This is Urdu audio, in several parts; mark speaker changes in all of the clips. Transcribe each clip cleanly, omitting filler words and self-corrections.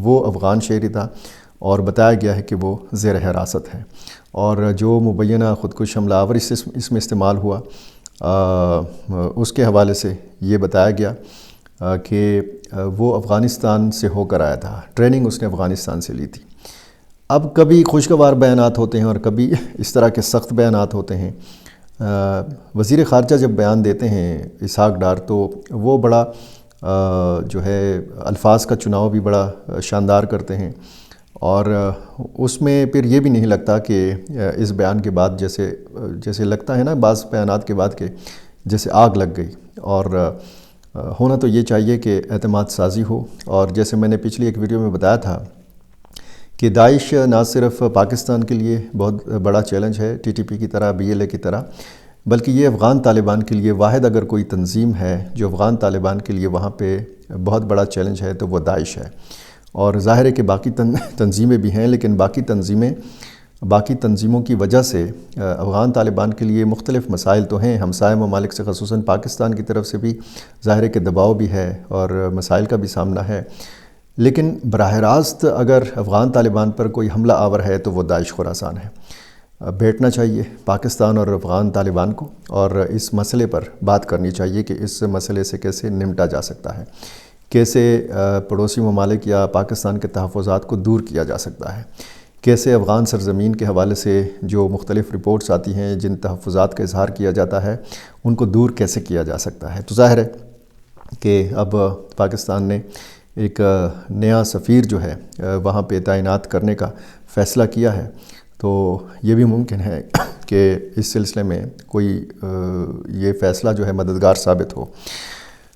Speaker 1: وہ افغان شہری تھا اور بتایا گیا ہے کہ وہ زیر حراست ہے، اور جو مبینہ خودکش حملہ آور اس میں استعمال ہوا اس کے حوالے سے یہ بتایا گیا کہ وہ افغانستان سے ہو کر آیا تھا، ٹریننگ اس نے افغانستان سے لی تھی۔ اب کبھی خوشگوار بیانات ہوتے ہیں اور کبھی اس طرح کے سخت بیانات ہوتے ہیں۔ وزیر خارجہ جب بیان دیتے ہیں اسحاق ڈار تو وہ بڑا جو ہے الفاظ کا چناؤ بھی بڑا شاندار کرتے ہیں، اور اس میں پھر یہ بھی نہیں لگتا کہ اس بیان کے بعد جیسے لگتا ہے نا بعض بیانات کے بعد کہ جیسے آگ لگ گئی، اور ہونا تو یہ چاہیے کہ اعتماد سازی ہو۔ اور جیسے میں نے پچھلی ایک ویڈیو میں بتایا تھا کہ داعش نہ صرف پاکستان کے لیے بہت بڑا چیلنج ہے ٹی ٹی پی کی طرح، بی ایل اے کی طرح، بلکہ یہ افغان طالبان کے لیے واحد اگر کوئی تنظیم ہے جو افغان طالبان کے لیے وہاں پہ بہت بڑا چیلنج ہے تو وہ داعش ہے۔ اور ظاہر ہے کہ باقی تنظیمیں بھی ہیں، لیکن باقی تنظیموں کی وجہ سے افغان طالبان کے لیے مختلف مسائل تو ہیں، ہمسائے ممالک سے خصوصاً پاکستان کی طرف سے بھی ظاہر ہے کہ دباؤ بھی ہے اور مسائل کا بھی سامنا ہے، لیکن براہ راست اگر افغان طالبان پر کوئی حملہ آور ہے تو وہ داعش خراسان ہے۔ بیٹھنا چاہیے پاکستان اور افغان طالبان کو اور اس مسئلے پر بات کرنی چاہیے کہ اس مسئلے سے کیسے نمٹا جا سکتا ہے، کیسے پڑوسی ممالک یا پاکستان کے تحفظات کو دور کیا جا سکتا ہے، کیسے افغان سرزمین کے حوالے سے جو مختلف رپورٹس آتی ہیں جن تحفظات کا اظہار کیا جاتا ہے ان کو دور کیسے کیا جا سکتا ہے۔ تو ظاہر ہے کہ اب پاکستان نے ایک نیا سفیر جو ہے وہاں پہ تعینات کرنے کا فیصلہ کیا ہے، تو یہ بھی ممکن ہے کہ اس سلسلے میں کوئی یہ فیصلہ جو ہے مددگار ثابت ہو۔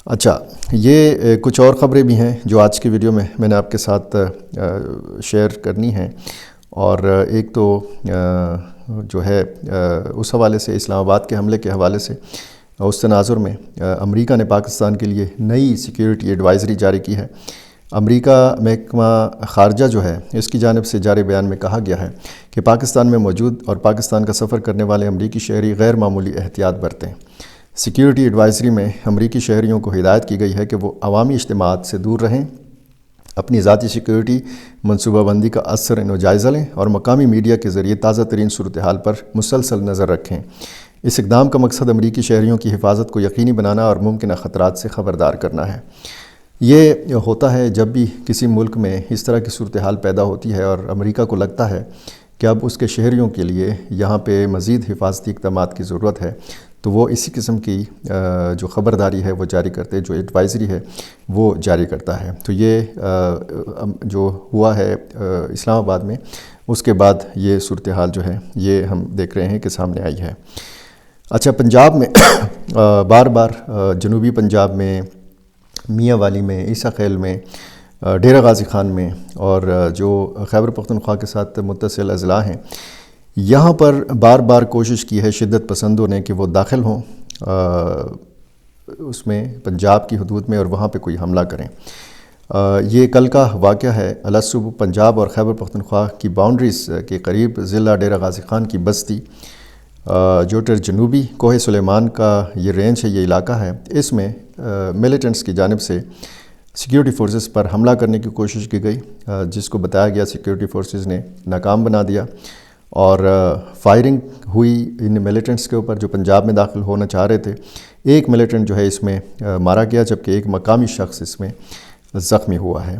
Speaker 1: اچھا، یہ کچھ اور خبریں بھی ہیں جو آج کی ویڈیو میں نے آپ کے ساتھ شیئر کرنی ہیں، اور ایک تو جو ہے اس حوالے سے اسلام آباد کے حملے کے حوالے سے اس تناظر میں امریکہ نے پاکستان کے لیے نئی سیکیورٹی ایڈوائزری جاری کی ہے۔ امریکہ محکمہ خارجہ جو ہے اس کی جانب سے جاری بیان میں کہا گیا ہے کہ پاکستان میں موجود اور پاکستان کا سفر کرنے والے امریکی شہری غیر معمولی احتیاط برتیں۔ سیکیورٹی ایڈوائزری میں امریکی شہریوں کو ہدایت کی گئی ہے کہ وہ عوامی اجتماعات سے دور رہیں، اپنی ذاتی سیکیورٹی منصوبہ بندی کا اثر و جائزہ لیں اور مقامی میڈیا کے ذریعے تازہ ترین صورتحال پر مسلسل نظر رکھیں۔ اس اقدام کا مقصد امریکی شہریوں کی حفاظت کو یقینی بنانا اور ممکنہ خطرات سے خبردار کرنا ہے۔ یہ ہوتا ہے جب بھی کسی ملک میں اس طرح کی صورتحال پیدا ہوتی ہے اور امریکہ کو لگتا ہے کہ اب اس کے شہریوں کے لیے یہاں پہ مزید حفاظتی اقدامات کی ضرورت ہے، تو وہ اسی قسم کی جو خبرداری ہے وہ جاری کرتے، جو ایڈوائزری ہے وہ جاری کرتا ہے۔ تو یہ جو ہوا ہے اسلام آباد میں، اس کے بعد یہ صورتحال جو ہے یہ ہم دیکھ رہے ہیں کہ سامنے آئی ہے۔ اچھا، پنجاب میں بار بار جنوبی پنجاب میں، میاں والی میں، عیسیٰ خیل میں، ڈیرہ غازی خان میں اور جو خیبر پختونخوا کے ساتھ متصل اضلاع ہیں، یہاں پر بار بار کوشش کی ہے شدت پسندوں نے کہ وہ داخل ہوں اس میں پنجاب کی حدود میں اور وہاں پہ کوئی حملہ کریں۔ یہ کل کا واقعہ ہے۔ الصبح پنجاب اور خیبر پختونخوا کی باؤنڈریز کے قریب ضلع ڈیرہ غازی خان کی بستی جوٹر جنوبی کوہ سلیمان کا یہ رینج ہے، یہ علاقہ ہے، اس میں ملیٹنٹس کی جانب سے سیکیورٹی فورسز پر حملہ کرنے کی کوشش کی گئی، جس کو بتایا گیا سیکیورٹی فورسز نے ناکام بنا دیا، اور فائرنگ ہوئی ان ملیٹنٹس کے اوپر جو پنجاب میں داخل ہونا چاہ رہے تھے۔ ایک ملیٹنٹ جو ہے اس میں مارا گیا، جبکہ ایک مقامی شخص اس میں زخمی ہوا ہے۔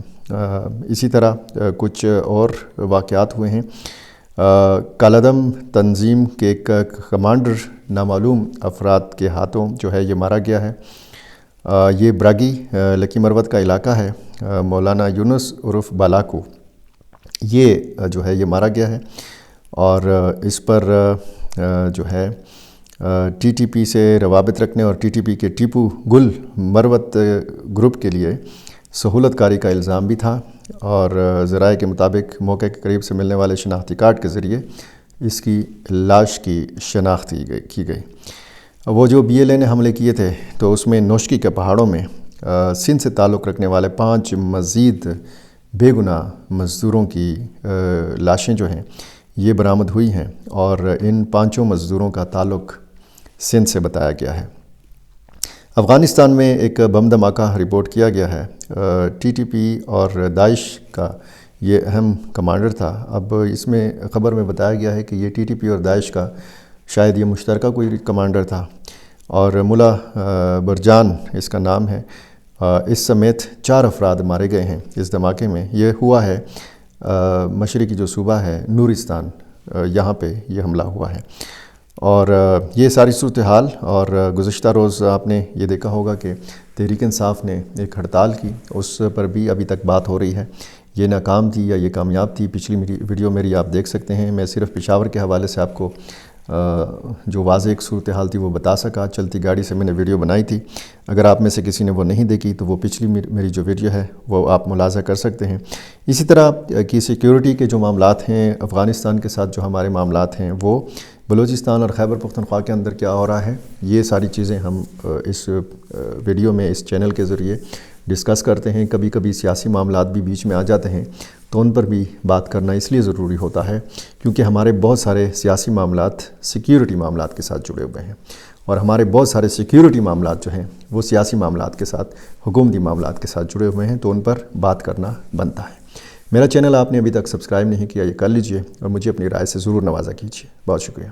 Speaker 1: اسی طرح کچھ اور واقعات ہوئے ہیں۔ کالعدم تنظیم کے ایک کمانڈر نامعلوم افراد کے ہاتھوں جو ہے یہ مارا گیا ہے۔ یہ براگی لکی مروت کا علاقہ ہے، مولانا یونس عرف بالاکو، یہ جو ہے یہ مارا گیا ہے، اور اس پر جو ہے ٹی ٹی پی سے روابط رکھنے اور ٹی ٹی پی کے ٹیپو گل مروت گروپ کے لیے سہولت کاری کا الزام بھی تھا، اور ذرائع کے مطابق موقع کے قریب سے ملنے والے شناختی کارڈ کے ذریعے اس کی لاش کی شناخت کی گئی۔ وہ جو بی ایل اے نے حملے کیے تھے تو اس میں نوشکی کے پہاڑوں میں سندھ سے تعلق رکھنے والے 5 مزید بے گناہ مزدوروں کی لاشیں جو ہیں یہ برآمد ہوئی ہیں، اور ان 5 مزدوروں کا تعلق سندھ سے بتایا گیا ہے۔ افغانستان میں ایک بم دھماکہ رپورٹ کیا گیا ہے۔ ٹی ٹی پی اور داعش کا یہ اہم کمانڈر تھا۔ اب اس میں خبر میں بتایا گیا ہے کہ یہ ٹی ٹی پی اور داعش کا شاید یہ مشترکہ کوئی کمانڈر تھا، اور ملا برجان اس کا نام ہے۔ اس سمیت 4 افراد مارے گئے ہیں اس دھماکے میں۔ یہ ہوا ہے مشرقی جو صوبہ ہے نورستان، یہاں پہ یہ حملہ ہوا ہے۔ اور یہ ساری صورتحال، اور گزشتہ روز آپ نے یہ دیکھا ہوگا کہ تحریک انصاف نے ایک ہڑتال کی، اس پر بھی ابھی تک بات ہو رہی ہے، یہ ناکام تھی یا یہ کامیاب تھی۔ پچھلی ویڈیو میری آپ دیکھ سکتے ہیں، میں صرف پشاور کے حوالے سے آپ کو جو واضح ایک صورتحال تھی وہ بتا سکا۔ چلتی گاڑی سے میں نے ویڈیو بنائی تھی، اگر آپ میں سے کسی نے وہ نہیں دیکھی تو وہ پچھلی میری جو ویڈیو ہے وہ آپ ملاحظہ کر سکتے ہیں۔ اسی طرح کی سیکیورٹی کے جو معاملات ہیں افغانستان کے ساتھ، جو ہمارے معاملات ہیں، وہ بلوچستان اور خیبر پختونخوا کے اندر کیا ہو رہا ہے، یہ ساری چیزیں ہم اس ویڈیو میں اس چینل کے ذریعے ڈسکس کرتے ہیں۔ کبھی کبھی سیاسی معاملات بھی بیچ میں آ جاتے ہیں، تو ان پر بھی بات کرنا اس لیے ضروری ہوتا ہے کیونکہ ہمارے بہت سارے سیاسی معاملات سیکیورٹی معاملات کے ساتھ جڑے ہوئے ہیں، اور ہمارے بہت سارے سیکیورٹی معاملات جو ہیں وہ سیاسی معاملات کے ساتھ، حکومتی معاملات کے ساتھ جڑے ہوئے ہیں، تو ان پر بات کرنا بنتا ہے۔ میرا چینل آپ نے ابھی تک سبسکرائب نہیں کیا، یہ کر لیجئے اور مجھے اپنی رائے سے ضرور نوازا کیجیے۔ بہت شکریہ۔